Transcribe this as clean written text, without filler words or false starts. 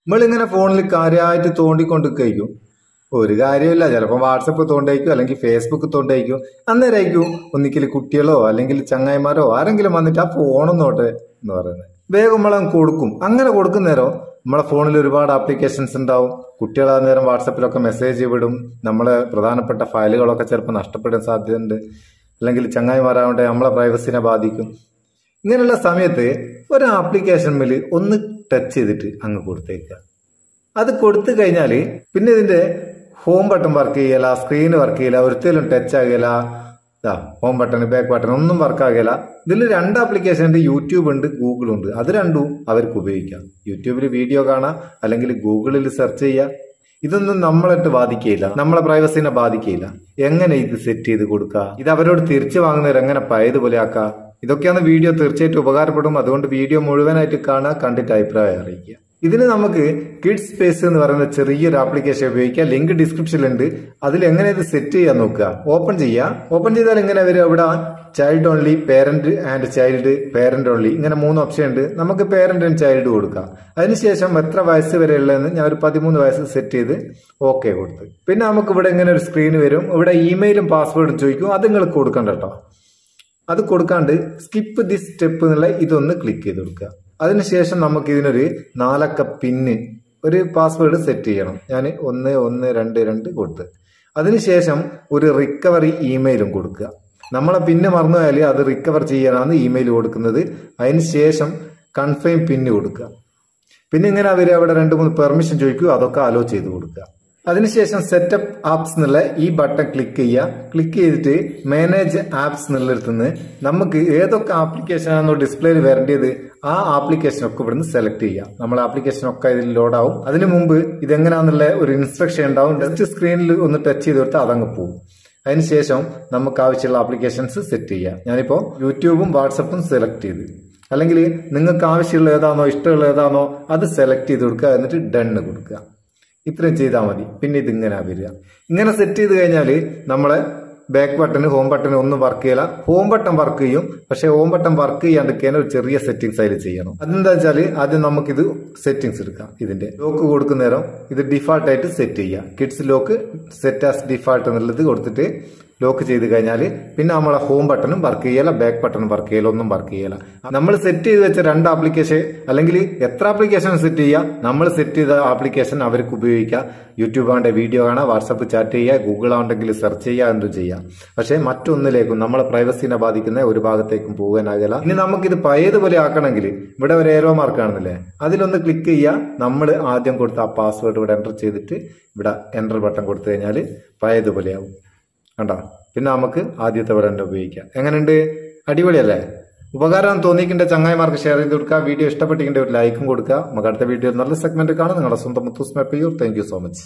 നമ്മളിങ്ങനെ ഫോണിൽ കാര്യമായിട്ട് തോണ്ടിക്കൊണ്ട് കഴിക്കും. ഒരു കാര്യമില്ല, ചിലപ്പോൾ വാട്സപ്പ് തോണ്ടയക്കും, അല്ലെങ്കിൽ ഫേസ്ബുക്ക് തോണ്ടയക്കും. അന്നേരമായിരിക്കും ഒന്നിക്കൽ കുട്ടികളോ അല്ലെങ്കിൽ ചങ്ങായിമാരോ ആരെങ്കിലും വന്നിട്ട് ആ ഫോണൊന്നോട്ടെ എന്ന് പറയുന്നത്. വേഗം നമ്മളങ്ങ് കൊടുക്കും. അങ്ങനെ കൊടുക്കുന്നേരം നമ്മളെ ഫോണിൽ ഒരുപാട് ആപ്ലിക്കേഷൻസ് ഉണ്ടാവും. കുട്ടികൾ ആ നേരം വാട്സപ്പിലൊക്കെ മെസ്സേജ് വിടും. നമ്മളെ പ്രധാനപ്പെട്ട ഫയലുകളൊക്കെ ചിലപ്പോൾ നഷ്ടപ്പെടാൻ സാധ്യതയുണ്ട്. അല്ലെങ്കിൽ ചങ്ങായിമാരാവട്ടെ നമ്മളെ പ്രൈവസിനെ ബാധിക്കും. ഇങ്ങനെയുള്ള സമയത്ത് ഒരു ആപ്ലിക്കേഷനിൽ ഒന്ന് ടച്ച് ചെയ്തിട്ട് അങ്ങ് കൊടുത്തേക്കുക. അത് കൊടുത്തു കഴിഞ്ഞാൽ പിന്നെ ഇതിന്റെ ഹോം ബട്ടൺ വർക്ക് ചെയ്യല, സ്ക്രീൻ വർക്ക് ചെയ്യില്ല, ഒരിക്കലും ടച്ച് ആകില്ല. ഹോം ബട്ടൺ ബാക്ക് ബട്ടൺ ഒന്നും വർക്ക് ആകില്ല. ഇതിൽ രണ്ട് ആപ്ലിക്കേഷൻ ഉണ്ട്, യൂട്യൂബ് ഉണ്ട്, ഗൂഗിൾ ഉണ്ട്. അത് രണ്ടും അവർക്ക് ഉപയോഗിക്കാം. യൂട്യൂബിൽ വീഡിയോ കാണാം, അല്ലെങ്കിൽ ഗൂഗിളിൽ സെർച്ച് ചെയ്യുക. ഇതൊന്നും നമ്മളായിട്ട് ബാധിക്കുകയില്ല, നമ്മളെ പ്രൈവസിനെ ബാധിക്കുകയില്ല. എങ്ങനെ ഇത് സെറ്റ് ചെയ്ത് കൊടുക്കുക, ഇത് അവരോട് തിരിച്ചു വാങ്ങുന്നവർ എങ്ങനെ പഴയതുപോലെ ആക്കുക, ഇതൊക്കെയാണ് വീഡിയോ തീർച്ചയായിട്ടും ഉപകാരപ്പെടും. അതുകൊണ്ട് വീഡിയോ മുഴുവനായിട്ട് കാണുക, കണ്ടിട്ട് അഭിപ്രായം അറിയിക്കുക. ഇതിന് നമുക്ക് കിഡ്സ് സ്പേസ് എന്ന് പറയുന്ന ചെറിയൊരു ആപ്ലിക്കേഷൻ ഉപയോഗിക്കുക. ലിങ്ക് ഡിസ്ക്രിപ്ഷനിലുണ്ട്. അതിൽ എങ്ങനെ ഇത് സെറ്റ് ചെയ്യാൻ നോക്കുക. ഓപ്പൺ ചെയ്യുക. ഓപ്പൺ ചെയ്താൽ ഇങ്ങനെ വരും. ഇവിടെ child only, parent and child, parent only, ഇങ്ങനെ 3 ഓപ്ഷൻ ഉണ്ട്. നമുക്ക് പേരന്റ് ആൻഡ് ചൈൽഡ് കൊടുക്കാം. അതിനുശേഷം എത്ര വയസ്സ് വരെ ഉള്ളതെന്ന് ഞാൻ ഒരു 13 വയസ്സ് സെറ്റ് ചെയ്ത് ഓക്കെ കൊടുത്ത്. പിന്നെ നമുക്ക് ഇവിടെ ഇങ്ങനെ ഒരു സ്ക്രീൻ വരും. ഇവിടെ ഇമെയിലും പാസ്വേഡും ചോദിക്കും. അത് നിങ്ങൾ കൊടുക്കണ്ട കേട്ടോ. അത് കൊടുക്കാണ്ട് സ്കിപ്പ് ദിസ് സ്റ്റെപ്പ് എന്നുള്ള ഇതൊന്ന് ക്ലിക്ക് ചെയ്ത് കൊടുക്കുക. അതിനുശേഷം നമുക്ക് ഇതിനൊരു 4 അക്ക പിന്ന് ഒരു പാസ്വേഡ് സെറ്റ് ചെയ്യണം. ഞാൻ 1122 കൊടുത്ത്. അതിനുശേഷം ഒരു റിക്കവറി ഇമെയിലും കൊടുക്കുക. നമ്മളെ പിന്നെ മറന്നുപോയാൽ അത് റിക്കവർ ചെയ്യാനാണ് ഇമെയിൽ കൊടുക്കുന്നത്. അതിനുശേഷം കൺഫേം പിന്ന് കൊടുക്കുക. പിന്നെ ഇങ്ങനെ അവർ അവിടെ 2-3 പെർമിഷൻ ചോദിക്കുക. അതൊക്കെ അലോ ചെയ്ത് കൊടുക്കുക. അതിനുശേഷം സെറ്റപ്പ് ആപ്സ് എന്നുള്ള ഈ ബട്ടൺ ക്ലിക്ക് ചെയ്യുക. ക്ലിക്ക് ചെയ്തിട്ട് മാനേജ് ആപ്സ് എന്നുള്ളിടത്തുനിന്ന് നമുക്ക് ഏതൊക്കെ ആപ്ലിക്കേഷൻ ആണോ ഡിസ്പ്ലേയിൽ വരേണ്ടത് ആ ആപ്ലിക്കേഷൻ ഒക്കെ ഇവിടുന്ന് സെലക്ട് ചെയ്യുക. നമ്മളെ ആപ്ലിക്കേഷൻ ഒക്കെ ഇതിൽ ലോഡ് ആവും. അതിനു മുമ്പ് ഇതെങ്ങനെയാണെന്നുള്ള ഒരു ഇൻസ്ട്രക്ഷൻ ഉണ്ടാവും. ജസ്റ്റ് സ്ക്രീനിൽ ഒന്ന് ടച്ച് ചെയ്ത് കൊടുത്താൽ അതങ്ങ് പോകും. അതിനുശേഷം നമുക്ക് ആവശ്യമുള്ള ആപ്ലിക്കേഷൻസ് സെറ്റ് ചെയ്യുക. ഞാനിപ്പോൾ യൂട്യൂബും വാട്സപ്പും സെലക്ട് ചെയ്ത്, അല്ലെങ്കിൽ നിങ്ങൾക്ക് ആവശ്യമുള്ള ഏതാണോ ഇഷ്ടമുള്ള ഏതാണോ അത് സെലക്ട് ചെയ്ത് കൊടുക്കുക. എന്നിട്ട് ഡണ്ണ് കൊടുക്കുക. ഇത്രയും ചെയ്താൽ മതി. പിന്നെ ഇതിങ്ങനെ വരിക. ഇങ്ങനെ സെറ്റ് ചെയ്ത് കഴിഞ്ഞാൽ നമ്മളെ ബാക്ക് ബട്ടൺ, ഹോം ബട്ടൺ ഒന്നും വർക്ക് ചെയ്യില്ല. ഹോം ബട്ടൺ വർക്ക് ചെയ്യും, പക്ഷെ ഹോം ബട്ടൺ വർക്ക് ചെയ്യാണ്ടിരിക്കാൻ ഒരു ചെറിയ സെറ്റിംഗ്സ് അതിൽ ചെയ്യണം. അതെന്താ വെച്ചാൽ ആദ്യം നമുക്കിത് സെറ്റിംഗ്സ് എടുക്കാം. ഇതിന്റെ ലോക്ക് കൊടുക്കുന്ന നേരം ഇത് ഡിഫാൾട്ട് ആയിട്ട് സെറ്റ് ചെയ്യുക. Kids lock set as default എന്നുള്ളത് കൊടുത്തിട്ട് ലോക്ക് ചെയ്ത് കഴിഞ്ഞാൽ പിന്നെ നമ്മളെ ഹോം ബട്ടണും വർക്ക് ചെയ്യല, ബാക്ക് ബട്ടണും വർക്ക് ചെയ്യല, ഒന്നും വർക്ക് ചെയ്യല. നമ്മൾ സെറ്റ് ചെയ്ത് വെച്ച 2 ആപ്ലിക്കേഷൻ അല്ലെങ്കിൽ എത്ര ആപ്ലിക്കേഷൻ സെറ്റ് ചെയ്യുക, നമ്മൾ സെറ്റ് ചെയ്ത ആപ്ലിക്കേഷൻ അവർക്ക് ഉപയോഗിക്കാം. യൂട്യൂബ് ആണ്ടെ വീഡിയോ കാണാം, വാട്സപ്പ് ചാറ്റ് ചെയ്യുക, ഗൂഗിൾ ആണെങ്കിൽ സെർച്ച് ചെയ്യുക, എന്തും ചെയ്യാം. പക്ഷെ മറ്റൊന്നിലേക്കും നമ്മളെ പ്രൈവസിനെ ബാധിക്കുന്ന ഒരു ഭാഗത്തേക്കും പോകാനാകില്ല. ഇനി നമുക്കിത് പഴയതുപോലെ ആക്കണമെങ്കിൽ ഇവിടെ ഒരു ഏരോ മാർക്ക് കാണുന്നില്ലേ, അതിലൊന്ന് ക്ലിക്ക് ചെയ്യുക. നമ്മൾ ആദ്യം കൊടുത്ത ആ പാസ്വേഡ് ഇവിടെ എൻ്റർ ചെയ്തിട്ട് ഇവിടെ എൻ്റർ ബട്ടൺ കൊടുത്തു കഴിഞ്ഞാൽ പഴയതുപോലെ ആവും. കണ്ടോ? പിന്നെ നമുക്ക് ആദ്യത്തെ ബട്ടൺ ഉപയോഗിക്കാം. എങ്ങനെയുണ്ട്? അടിപൊളിയല്ലേ? ഉപകാരം തോന്നിക്കിന്റെ ചങ്ങായിമാർക്ക് ഷെയർ ചെയ്ത് കൊടുക്കുക. വീഡിയോ ഇഷ്ടപ്പെട്ടിട്ടുണ്ട് ഒരു ലൈക്കും കൊടുക്കുക. നമുക്ക് അടുത്ത വീഡിയോ നല്ല സെഗ്മെന്റ് കാണാം. നിങ്ങളുടെ സ്വന്തം Muthoos Meppayur. Thank you so much.